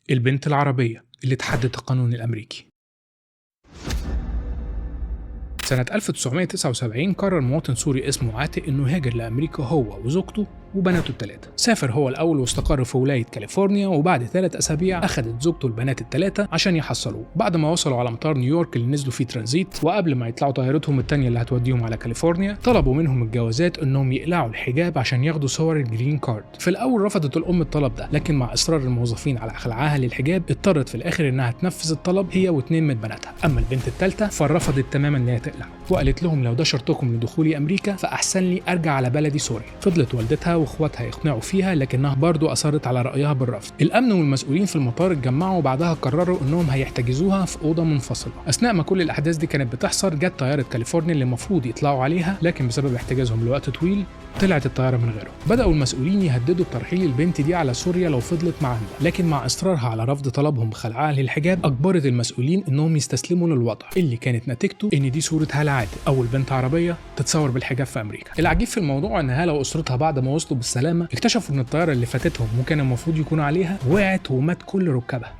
البنت العربية اللي تحدت القانون الأمريكي. سنة 1979 قرر مواطن سوري اسمه عاتق إنه يهاجر لأمريكا هو وزوجته وبناته الثلاثة. سافر هو الأول واستقر في ولاية كاليفورنيا، وبعد 3 أسابيع أخدت زوجته البنات الثلاثة عشان يحصلوه. بعد ما وصلوا على مطار نيويورك اللي نزلوا فيه ترانزيت، وقبل ما يطلعوا طيارتهم الثانية اللي هتوديهم على كاليفورنيا، طلبوا منهم الجوازات إنهم يقلعوا الحجاب عشان ياخدوا صور الجرين كارد. في الأول رفضت الأم الطلب ده، لكن مع إصرار الموظفين على خلعها للحجاب اضطرت في الآخر إنها تنفذ الطلب هي و2 من بناتها. أما البنت الثالثة فرفضت تماما إن هي تقلع، وقالت لهم لو ده شرطكم لدخولي أمريكا فأحسن لي أرجع على بلدي سوريا. فضلت والدتها واخواتها يقنعوا فيها، لكنها برضو أصرت على رأيها بالرفض. الأمن والمسؤولين في المطار اتجمعوا، وبعدها قرروا إنهم هيحتجزوها في أوضة منفصلة. أثناء ما كل الأحداث دي كانت بتحصل، جت طيارة كاليفورنيا اللي المفروض يطلعوا عليها، لكن بسبب احتجازهم لوقت طويل طلعت الطيارة من غيره. بدأوا المسؤولين يهددوا بترحيل البنت دي على سوريا لو فضلت معاهم، لكن مع إصرارها على رفض طلبهم بخلعها للحجاب أجبرت المسؤولين إنهم يستسلموا للوضع اللي كانت نتيجته إن دي صورة هالة عاتق، أول بنت عربية تتصور بالحجاب في أمريكا. العجيب في الموضوع إن هالة وأسرتها بعد ما وصلوا بالسلامة اكتشفوا إن الطيارة اللي فاتتهم وكان المفروض يكونوا عليها وقعت ومات كل ركابها.